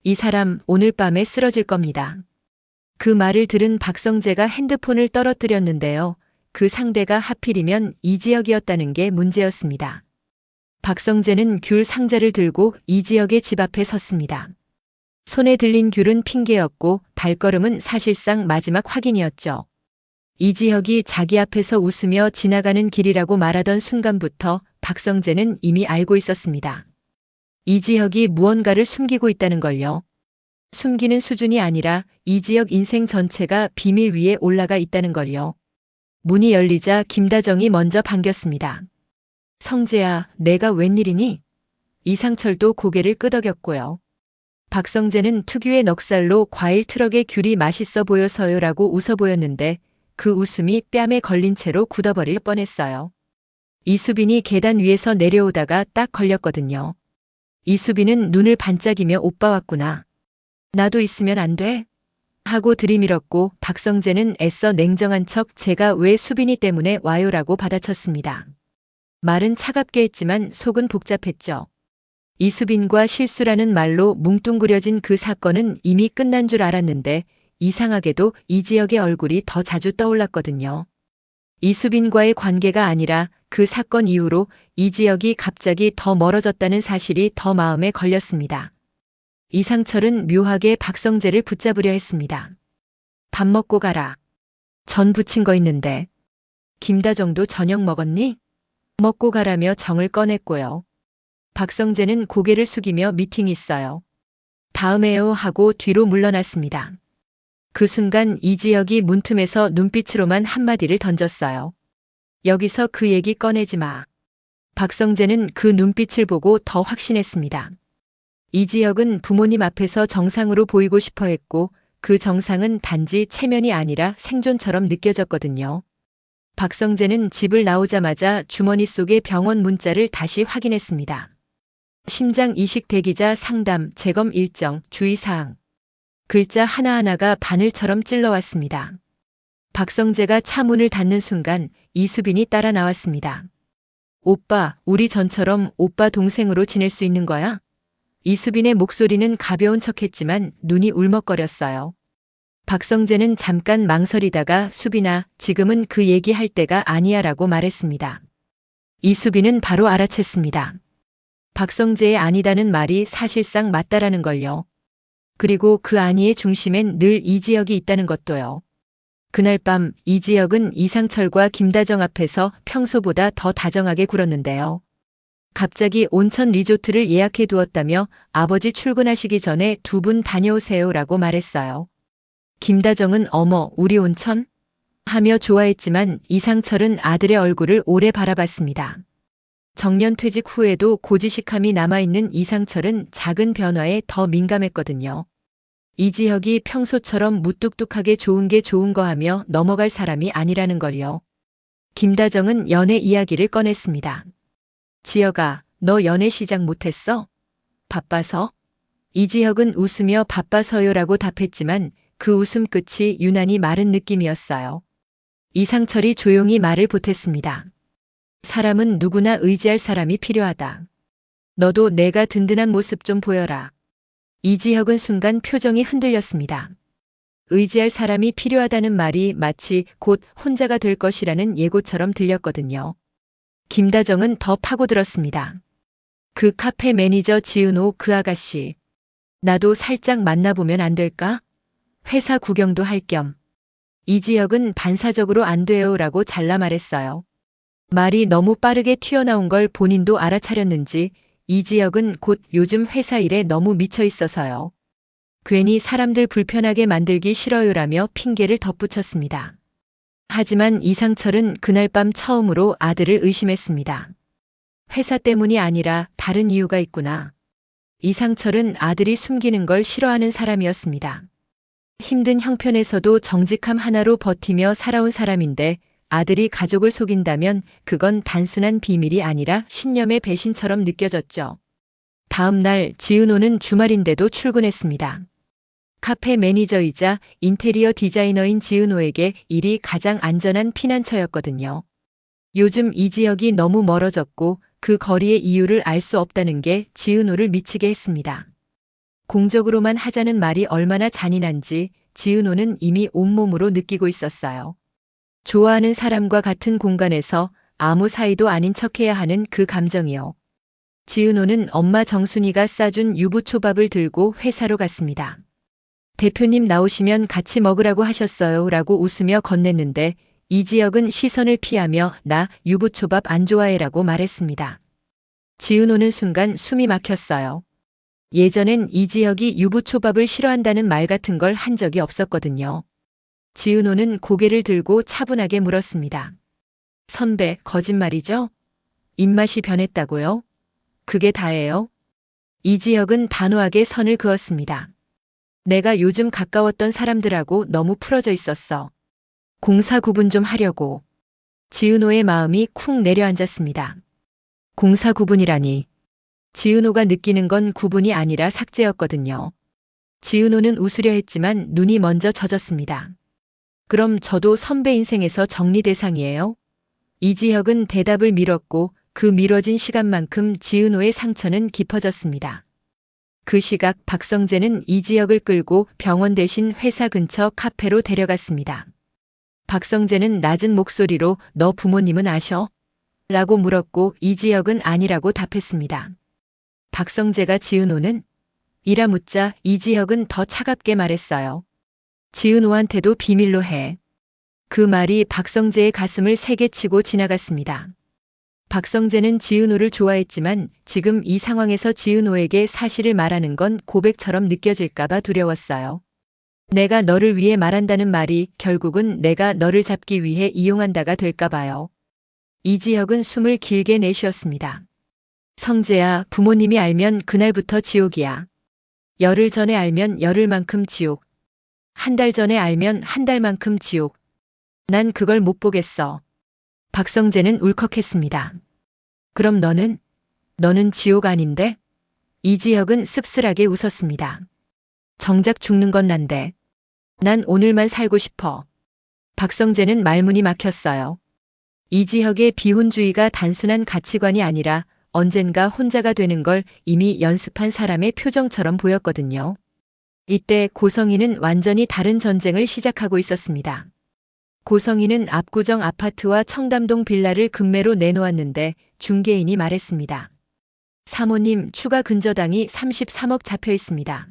이 사람 오늘 밤에 쓰러질 겁니다. 그 말을 들은 박성재가 핸드폰을 떨어뜨렸는데요. 그 상대가 하필이면 이지혁이었다는 게 문제였습니다. 박성재는 귤 상자를 들고 이지혁의 집 앞에 섰습니다. 손에 들린 귤은 핑계였고 발걸음은 사실상 마지막 확인이었죠. 이지혁이 자기 앞에서 웃으며 지나가는 길이라고 말하던 순간부터 박성재는 이미 알고 있었습니다. 이지혁이 무언가를 숨기고 있다는 걸요. 숨기는 수준이 아니라 이지혁 인생 전체가 비밀 위에 올라가 있다는 걸요. 문이 열리자 김다정이 먼저 반겼습니다. 성재야, 내가 웬일이니? 이상철도 고개를 끄덕였고요. 박성재는 특유의 넉살로 과일 트럭의 귤이 맛있어 보여서요라고 웃어 보였는데 그 웃음이 뺨에 걸린 채로 굳어버릴 뻔했어요. 이수빈이 계단 위에서 내려오다가 딱 걸렸거든요. 이수빈은 눈을 반짝이며 오빠 왔구나. 나도 있으면 안 돼? 하고 들이밀었고 박성재는 애써 냉정한 척 제가 왜 수빈이 때문에 와요라고 받아쳤습니다. 말은 차갑게 했지만 속은 복잡했죠. 이수빈과 실수라는 말로 뭉뚱그려진 그 사건은 이미 끝난 줄 알았는데 이상하게도 이지혁의 얼굴이 더 자주 떠올랐거든요. 이수빈과의 관계가 아니라 그 사건 이후로 이지혁이 갑자기 더 멀어졌다는 사실이 더 마음에 걸렸습니다. 이상철은 묘하게 박성재를 붙잡으려 했습니다. 밥 먹고 가라. 전 부친 거 있는데. 김다정도 저녁 먹었니? 먹고 가라며 정을 꺼냈고요. 박성재는 고개를 숙이며 미팅 있어요. 다음에요 하고 뒤로 물러났습니다. 그 순간 이지혁이 문틈에서 눈빛으로만 한마디를 던졌어요. 여기서 그 얘기 꺼내지 마. 박성재는 그 눈빛을 보고 더 확신했습니다. 이지혁은 부모님 앞에서 정상으로 보이고 싶어 했고 그 정상은 단지 체면이 아니라 생존처럼 느껴졌거든요. 박성재는 집을 나오자마자 주머니 속의 병원 문자를 다시 확인했습니다. 심장 이식 대기자 상담 재검 일정 주의사항. 글자 하나하나가 바늘처럼 찔러왔습니다. 박성재가 차 문을 닫는 순간 이수빈이 따라 나왔습니다. 오빠, 우리 전처럼 오빠 동생으로 지낼 수 있는 거야? 이수빈의 목소리는 가벼운 척했지만 눈이 울먹거렸어요. 박성재는 잠깐 망설이다가 수빈아, 지금은 그 얘기할 때가 아니야 라고 말했습니다. 이수빈은 바로 알아챘습니다. 박성재의 아니다는 말이 사실상 맞다라는 걸요. 그리고 그 아니의 중심엔 늘 이지혁이 있다는 것도요. 그날 밤 이지혁은 이상철과 김다정 앞에서 평소보다 더 다정하게 굴었는데요. 갑자기 온천 리조트를 예약해 두었다며 아버지 출근하시기 전에 두 분 다녀오세요라고 말했어요. 김다정은 어머, 우리 온천? 하며 좋아했지만 이상철은 아들의 얼굴을 오래 바라봤습니다. 정년퇴직 후에도 고지식함이 남아있는 이상철은 작은 변화에 더 민감했거든요. 이지혁이 평소처럼 무뚝뚝하게 좋은 게 좋은 거 하며 넘어갈 사람이 아니라는 걸요. 김다정은 연애 이야기를 꺼냈습니다. 지혁아, 너 연애 시작 못했어? 바빠서? 이지혁은 웃으며 바빠서요라고 답했지만 그 웃음 끝이 유난히 마른 느낌이었어요. 이상철이 조용히 말을 보탰습니다. 사람은 누구나 의지할 사람이 필요하다. 너도 내가 든든한 모습 좀 보여라. 이지혁은 순간 표정이 흔들렸습니다. 의지할 사람이 필요하다는 말이 마치 곧 혼자가 될 것이라는 예고처럼 들렸거든요. 김다정은 더 파고들었습니다. 그 카페 매니저 지은호 그 아가씨. 나도 살짝 만나보면 안 될까? 회사 구경도 할 겸. 이지혁은 반사적으로 안 돼요라고 잘라 말했어요. 말이 너무 빠르게 튀어나온 걸 본인도 알아차렸는지 이지혁은 곧 요즘 회사 일에 너무 미쳐 있어서요. 괜히 사람들 불편하게 만들기 싫어요라며 핑계를 덧붙였습니다. 하지만 이상철은 그날 밤 처음으로 아들을 의심했습니다. 회사 때문이 아니라 다른 이유가 있구나. 이상철은 아들이 숨기는 걸 싫어하는 사람이었습니다. 힘든 형편에서도 정직함 하나로 버티며 살아온 사람인데 아들이 가족을 속인다면 그건 단순한 비밀이 아니라 신념의 배신처럼 느껴졌죠. 다음 날 지은호는 주말인데도 출근했습니다. 카페 매니저이자 인테리어 디자이너인 지은호에게 일이 가장 안전한 피난처였거든요. 요즘 이지혁이 너무 멀어졌고 그 거리의 이유를 알 수 없다는 게 지은호를 미치게 했습니다. 공적으로만 하자는 말이 얼마나 잔인한지 지은호는 이미 온몸으로 느끼고 있었어요. 좋아하는 사람과 같은 공간에서 아무 사이도 아닌 척해야 하는 그 감정이요. 지은호는 엄마 정순이가 싸준 유부초밥을 들고 회사로 갔습니다. 대표님 나오시면 같이 먹으라고 하셨어요 라고 웃으며 건넸는데 이지혁은 시선을 피하며 나 유부초밥 안 좋아해라고 말했습니다. 지은호는 순간 숨이 막혔어요. 예전엔 이지혁이 유부초밥을 싫어한다는 말 같은 걸 한 적이 없었거든요. 지은호는 고개를 들고 차분하게 물었습니다. 선배, 거짓말이죠? 입맛이 변했다고요? 그게 다예요? 이지혁은 단호하게 선을 그었습니다. 내가 요즘 가까웠던 사람들하고 너무 풀어져 있었어. 공사 구분 좀 하려고. 지은호의 마음이 쿵 내려앉았습니다. 공사 구분이라니. 지은호가 느끼는 건 구분이 아니라 삭제였거든요. 지은호는 웃으려 했지만 눈이 먼저 젖었습니다. 그럼 저도 선배 인생에서 정리 대상이에요? 이지혁은 대답을 미뤘고 그 미뤄진 시간만큼 지은호의 상처는 깊어졌습니다. 그 시각 박성재는 이지혁을 끌고 병원 대신 회사 근처 카페로 데려갔습니다. 박성재는 낮은 목소리로 너 부모님은 아셔? 라고 물었고 이지혁은 아니라고 답했습니다. 박성재가 지은호는? 이라 묻자 이지혁은 더 차갑게 말했어요. 지은호한테도 비밀로 해. 그 말이 박성재의 가슴을 세게 치고 지나갔습니다. 박성재는 지은호를 좋아했지만 지금 이 상황에서 지은호에게 사실을 말하는 건 고백처럼 느껴질까봐 두려웠어요. 내가 너를 위해 말한다는 말이 결국은 내가 너를 잡기 위해 이용한다가 될까봐요. 이지혁은 숨을 길게 내쉬었습니다. 성재야, 부모님이 알면 그날부터 지옥이야. 열흘 전에 알면 열흘만큼 지옥. 한 달 전에 알면 한 달만큼 지옥. 난 그걸 못 보겠어. 박성재는 울컥했습니다. 그럼 너는 지옥 아닌데? 이지혁은 씁쓸하게 웃었습니다. 정작 죽는 건 난데. 난 오늘만 살고 싶어. 박성재는 말문이 막혔어요. 이지혁의 비혼주의가 단순한 가치관이 아니라 언젠가 혼자가 되는 걸 이미 연습한 사람의 표정처럼 보였거든요. 이때 고성희는 완전히 다른 전쟁을 시작하고 있었습니다. 고성희는 압구정 아파트와 청담동 빌라를 금매로 내놓았는데 중개인이 말했습니다. 사모님, 추가 근저당이 33억 잡혀 있습니다.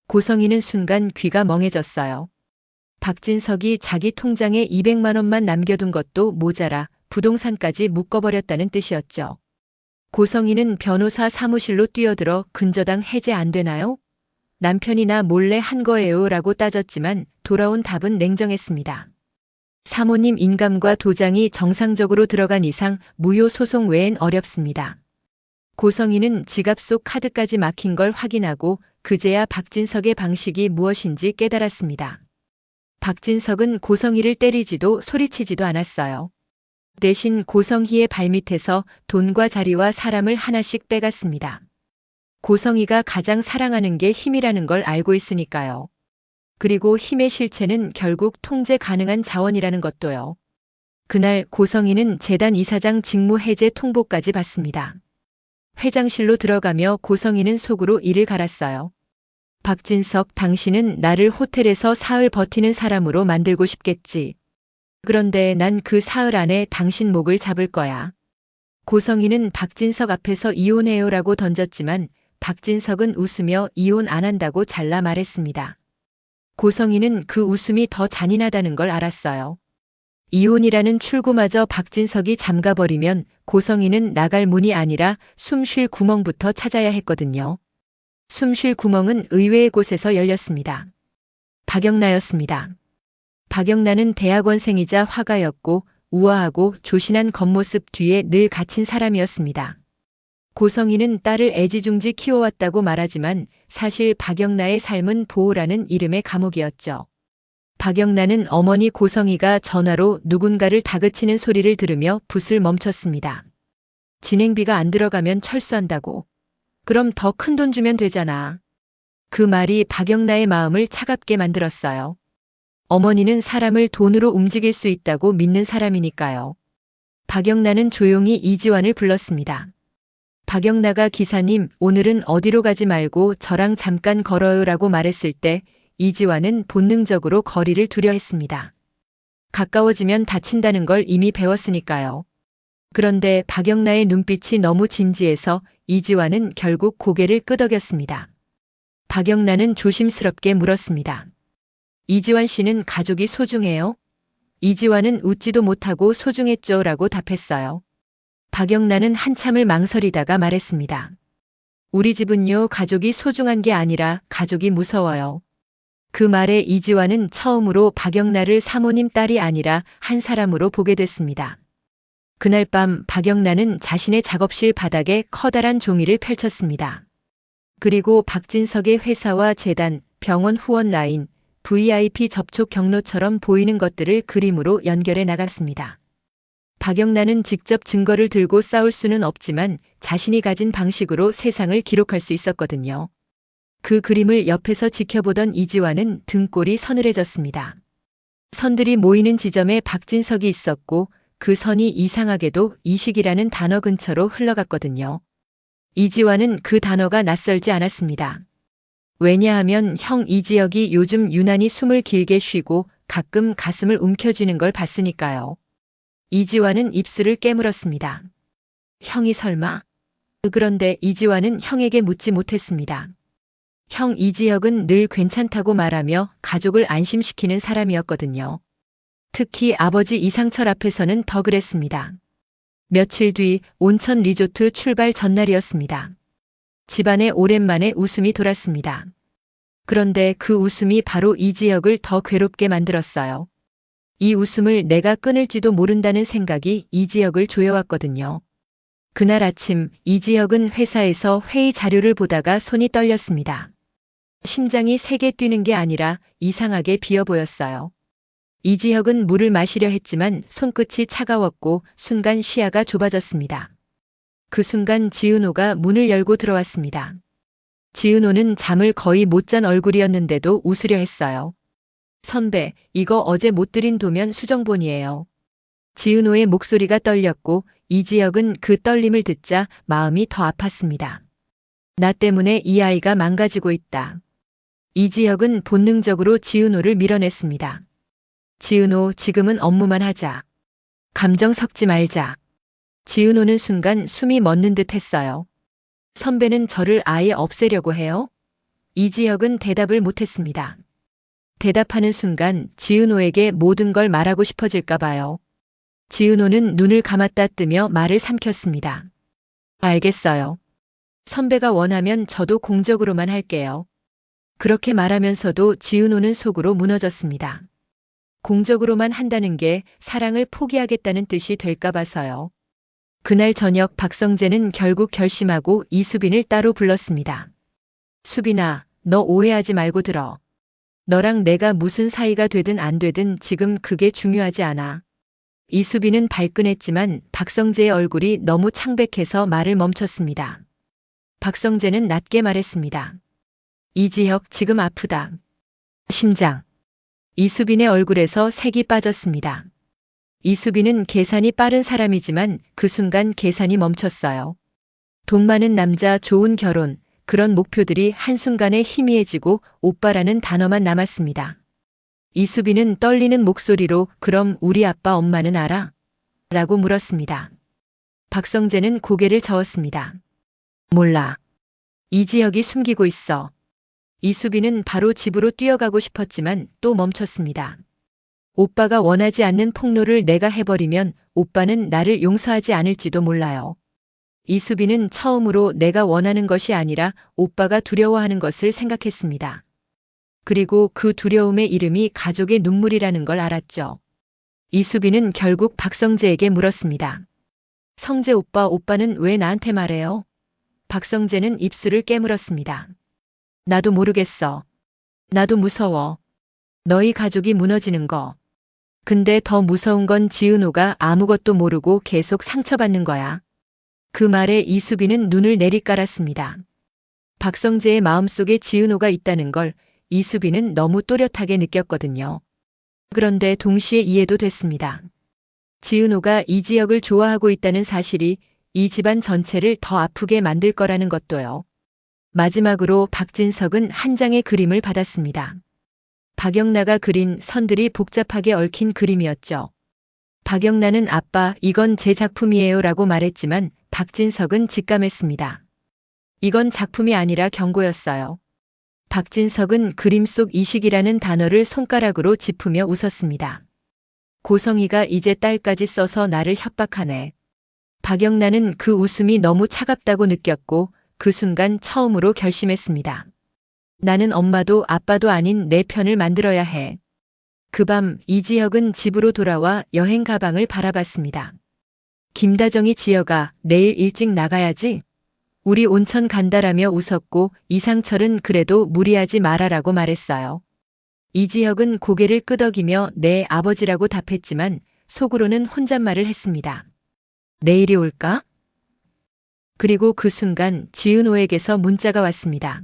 고성희는 순간 귀가 멍해졌어요. 박진석이 자기 통장에 200만 원만 남겨둔 것도 모자라 부동산까지 묶어버렸다는 뜻이었죠. 고성희는 변호사 사무실로 뛰어들어 근저당 해제 안 되나요? 남편이 나 몰래 한 거예요 라고 따졌지만 돌아온 답은 냉정했습니다. 사모님 인감과 도장이 정상적으로 들어간 이상 무효 소송 외엔 어렵습니다. 고성희는 지갑 속 카드까지 막힌 걸 확인하고 그제야 박진석의 방식이 무엇인지 깨달았습니다. 박진석은 고성희를 때리지도 소리치지도 않았어요. 대신 고성희의 발밑에서 돈과 자리와 사람을 하나씩 빼갔습니다. 고성희가 가장 사랑하는 게 힘이라는 걸 알고 있으니까요. 그리고 힘의 실체는 결국 통제 가능한 자원이라는 것도요. 그날 고성희는 재단 이사장 직무 해제 통보까지 받습니다. 회장실로 들어가며 고성희는 속으로 이를 갈았어요. 박진석, 당신은 나를 호텔에서 사흘 버티는 사람으로 만들고 싶겠지. 그런데 난 그 사흘 안에 당신 목을 잡을 거야. 고성희는 박진석 앞에서 이혼해요라고 던졌지만 박진석은 웃으며 이혼 안 한다고 잘라 말했습니다. 고성희는 그 웃음이 더 잔인하다는 걸 알았어요. 이혼이라는 출구마저 박진석이 잠가버리면 고성희는 나갈 문이 아니라 숨 쉴 구멍부터 찾아야 했거든요. 숨 쉴 구멍은 의외의 곳에서 열렸습니다. 박영나였습니다. 박영나는 대학원생이자 화가였고 우아하고 조신한 겉모습 뒤에 늘 갇힌 사람이었습니다. 고성희는 딸을 애지중지 키워왔다고 말하지만 사실 박영나의 삶은 보호라는 이름의 감옥이었죠. 박영나는 어머니 고성희가 전화로 누군가를 다그치는 소리를 들으며 붓을 멈췄습니다. 진행비가 안 들어가면 철수한다고. 그럼 더 큰 돈 주면 되잖아. 그 말이 박영나의 마음을 차갑게 만들었어요. 어머니는 사람을 돈으로 움직일 수 있다고 믿는 사람이니까요. 박영나는 조용히 이지환을 불렀습니다. 박영나가 기사님, 오늘은 어디로 가지 말고 저랑 잠깐 걸어요라고 말했을 때 이지환은 본능적으로 거리를 두려 했습니다. 가까워지면 다친다는 걸 이미 배웠으니까요. 그런데 박영나의 눈빛이 너무 진지해서 이지환은 결국 고개를 끄덕였습니다. 박영나는 조심스럽게 물었습니다. 이지환 씨는 가족이 소중해요? 이지환은 웃지도 못하고 소중했죠 라고 답했어요. 박영나는 한참을 망설이다가 말했습니다. 우리 집은요, 가족이 소중한 게 아니라 가족이 무서워요. 그 말에 이지환은 처음으로 박영나를 사모님 딸이 아니라 한 사람으로 보게 됐습니다. 그날 밤 박영나는 자신의 작업실 바닥에 커다란 종이를 펼쳤습니다. 그리고 박진석의 회사와 재단, 병원 후원 라인, VIP 접촉 경로처럼 보이는 것들을 그림으로 연결해 나갔습니다. 박영나는 직접 증거를 들고 싸울 수는 없지만 자신이 가진 방식으로 세상을 기록할 수 있었거든요. 그 그림을 옆에서 지켜보던 이지환은 등골이 서늘해졌습니다. 선들이 모이는 지점에 박진석이 있었고 그 선이 이상하게도 이식이라는 단어 근처로 흘러갔거든요. 이지환은 그 단어가 낯설지 않았습니다. 왜냐하면 형 이지혁이 요즘 유난히 숨을 길게 쉬고 가끔 가슴을 움켜쥐는 걸 봤으니까요. 이지환은 입술을 깨물었습니다. 형이 설마? 그런데 이지환은 형에게 묻지 못했습니다. 형 이지혁은 늘 괜찮다고 말하며 가족을 안심시키는 사람이었거든요. 특히 아버지 이상철 앞에서는 더 그랬습니다. 며칠 뒤 온천 리조트 출발 전날이었습니다. 집안에 오랜만에 웃음이 돌았습니다. 그런데 그 웃음이 바로 이지혁을 더 괴롭게 만들었어요. 이 웃음을 내가 끊을지도 모른다는 생각이 이지혁을 조여왔거든요. 그날 아침 이지혁은 회사에서 회의 자료를 보다가 손이 떨렸습니다. 심장이 세게 뛰는 게 아니라 이상하게 비어 보였어요. 이지혁은 물을 마시려 했지만 손끝이 차가웠고 순간 시야가 좁아졌습니다. 그 순간 지은호가 문을 열고 들어왔습니다. 지은호는 잠을 거의 못 잔 얼굴이었는데도 웃으려 했어요. 선배, 이거 어제 못 드린 도면 수정본이에요. 지은호의 목소리가 떨렸고 이지혁은 그 떨림을 듣자 마음이 더 아팠습니다. 나 때문에 이 아이가 망가지고 있다. 이지혁은 본능적으로 지은호를 밀어냈습니다. 지은호, 지금은 업무만 하자. 감정 섞지 말자. 지은호는 순간 숨이 멎는 듯 했어요. 선배는 저를 아예 없애려고 해요? 이지혁은 대답을 못했습니다. 대답하는 순간 지은호에게 모든 걸 말하고 싶어질까 봐요. 지은호는 눈을 감았다 뜨며 말을 삼켰습니다. 알겠어요. 선배가 원하면 저도 공적으로만 할게요. 그렇게 말하면서도 지은호는 속으로 무너졌습니다. 공적으로만 한다는 게 사랑을 포기하겠다는 뜻이 될까 봐서요. 그날 저녁 박성재는 결국 결심하고 이수빈을 따로 불렀습니다. 수빈아, 너 오해하지 말고 들어. 너랑 내가 무슨 사이가 되든 안 되든 지금 그게 중요하지 않아. 이수빈은 발끈했지만 박성재의 얼굴이 너무 창백해서 말을 멈췄습니다. 박성재는 낮게 말했습니다. 이지혁, 지금 아프다. 심장. 이수빈의 얼굴에서 색이 빠졌습니다. 이수빈은 계산이 빠른 사람이지만 그 순간 계산이 멈췄어요. 돈 많은 남자, 좋은 결혼, 그런 목표들이 한순간에 희미해지고 오빠라는 단어만 남았습니다. 이수빈은 떨리는 목소리로 그럼 우리 아빠 엄마는 알아? 라고 물었습니다. 박성재는 고개를 저었습니다. 몰라. 이지혁이 숨기고 있어. 이수빈은 바로 집으로 뛰어가고 싶었지만 또 멈췄습니다. 오빠가 원하지 않는 폭로를 내가 해버리면 오빠는 나를 용서하지 않을지도 몰라요. 이수빈은 처음으로 내가 원하는 것이 아니라 오빠가 두려워하는 것을 생각했습니다. 그리고 그 두려움의 이름이 가족의 눈물이라는 걸 알았죠. 이수빈은 결국 박성재에게 물었습니다. 성재 오빠, 오빠는 왜 나한테 말해요? 박성재는 입술을 깨물었습니다. 나도 모르겠어. 나도 무서워. 너희 가족이 무너지는 거. 근데 더 무서운 건 지은호가 아무것도 모르고 계속 상처받는 거야. 그 말에 이수빈은 눈을 내리깔았습니다. 박성재의 마음속에 지은호가 있다는 걸 이수빈은 너무 또렷하게 느꼈거든요. 그런데 동시에 이해도 됐습니다. 지은호가 이지혁을 좋아하고 있다는 사실이 이 집안 전체를 더 아프게 만들 거라는 것도요. 마지막으로 박진석은 한 장의 그림을 받았습니다. 박영나가 그린 선들이 복잡하게 얽힌 그림이었죠. 박영나는 아빠, 이건 제 작품이에요 라고 말했지만 박진석은 직감했습니다. 이건 작품이 아니라 경고였어요. 박진석은 그림 속 이식이라는 단어를 손가락으로 짚으며 웃었습니다. 고성이가 이제 딸까지 써서 나를 협박하네. 박영나는 그 웃음이 너무 차갑다고 느꼈고 그 순간 처음으로 결심했습니다. 나는 엄마도 아빠도 아닌 내 편을 만들어야 해. 그 밤 이지혁은 집으로 돌아와 여행 가방을 바라봤습니다. 김다정이 지혁아, 내일 일찍 나가야지. 우리 온천 간다라며 웃었고 이상철은 그래도 무리하지 말아라고 말했어요. 이지혁은 고개를 끄덕이며 내 아버지라고 답했지만 속으로는 혼잣말을 했습니다. 내일이 올까? 그리고 그 순간 지은호에게서 문자가 왔습니다.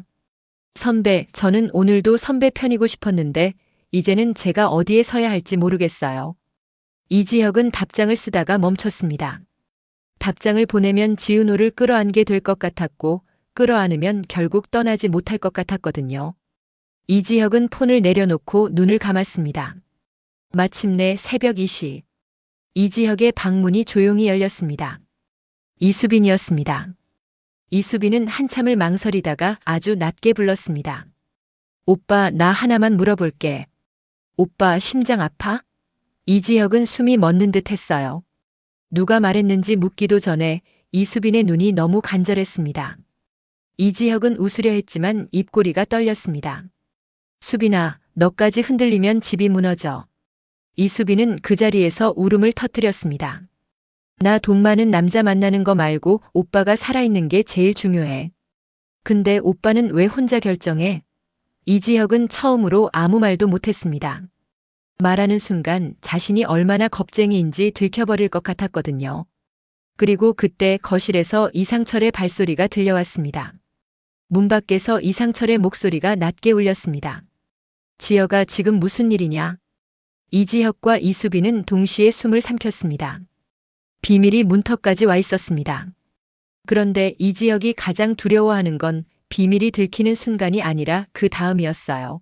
선배, 저는 오늘도 선배 편이고 싶었는데 이제는 제가 어디에 서야 할지 모르겠어요. 이지혁은 답장을 쓰다가 멈췄습니다. 답장을 보내면 지은호를 끌어안게 될 것 같았고 끌어안으면 결국 떠나지 못할 것 같았거든요. 이지혁은 폰을 내려놓고 눈을 감았습니다. 마침내 새벽 2시. 이지혁의 방문이 조용히 열렸습니다. 이수빈이었습니다. 이수빈은 한참을 망설이다가 아주 낮게 불렀습니다. 오빠, 나 하나만 물어볼게. 오빠 심장 아파? 이지혁은 숨이 멎는 듯 했어요. 누가 말했는지 묻기도 전에 이수빈의 눈이 너무 간절했습니다. 이지혁은 웃으려 했지만 입꼬리가 떨렸습니다. 수빈아, 너까지 흔들리면 집이 무너져. 이수빈은 그 자리에서 울음을 터뜨렸습니다. 나 돈 많은 남자 만나는 거 말고 오빠가 살아있는 게 제일 중요해. 근데 오빠는 왜 혼자 결정해? 이지혁은 처음으로 아무 말도 못했습니다. 말하는 순간 자신이 얼마나 겁쟁이인지 들켜버릴 것 같았거든요. 그리고 그때 거실에서 이상철의 발소리가 들려왔습니다. 문 밖에서 이상철의 목소리가 낮게 울렸습니다. 지혁아, 지금 무슨 일이냐? 이지혁과 이수빈은 동시에 숨을 삼켰습니다. 비밀이 문턱까지 와 있었습니다. 그런데 이지혁이 가장 두려워하는 건 비밀이 들키는 순간이 아니라 그 다음이었어요.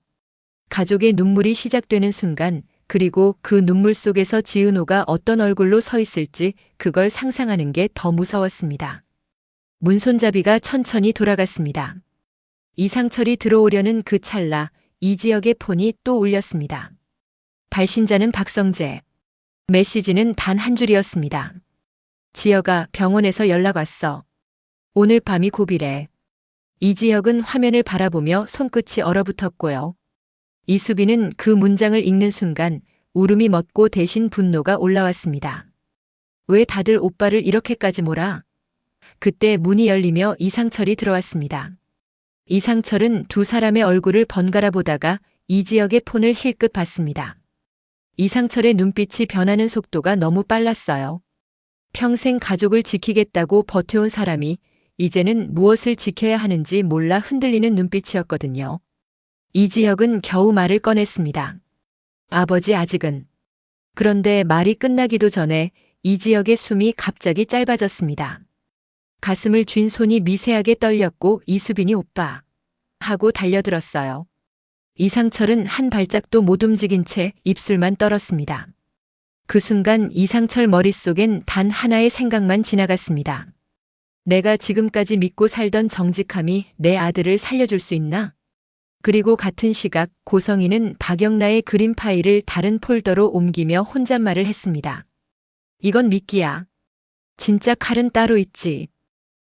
가족의 눈물이 시작되는 순간, 그리고 그 눈물 속에서 지은호가 어떤 얼굴로 서 있을지 그걸 상상하는 게 더 무서웠습니다. 문손잡이가 천천히 돌아갔습니다. 이상철이 들어오려는 그 찰나 이지혁의 폰이 또 울렸습니다. 발신자는 박성재. 메시지는 단 한 줄이었습니다. 지혁아, 병원에서 연락 왔어. 오늘 밤이 고비래. 이지혁은 화면을 바라보며 손끝이 얼어붙었고요. 이수빈은 그 문장을 읽는 순간 울음이 멎고 대신 분노가 올라왔습니다. 왜 다들 오빠를 이렇게까지 몰아? 그때 문이 열리며 이상철이 들어왔습니다. 이상철은 두 사람의 얼굴을 번갈아 보다가 이지혁의 폰을 힐끗 봤습니다. 이상철의 눈빛이 변하는 속도가 너무 빨랐어요. 평생 가족을 지키겠다고 버텨온 사람이 이제는 무엇을 지켜야 하는지 몰라 흔들리는 눈빛이었거든요. 이지혁은 겨우 말을 꺼냈습니다. 아버지, 아직은. 그런데 말이 끝나기도 전에 이지혁의 숨이 갑자기 짧아졌습니다. 가슴을 쥔 손이 미세하게 떨렸고 이수빈이 오빠 하고 달려들었어요. 이상철은 한 발짝도 못 움직인 채 입술만 떨었습니다. 그 순간 이상철 머릿속엔 단 하나의 생각만 지나갔습니다. 내가 지금까지 믿고 살던 정직함이 내 아들을 살려줄 수 있나? 그리고 같은 시각 고성이는 박영나의 그림 파일을 다른 폴더로 옮기며 혼잣말을 했습니다. 이건 미끼야. 진짜 칼은 따로 있지.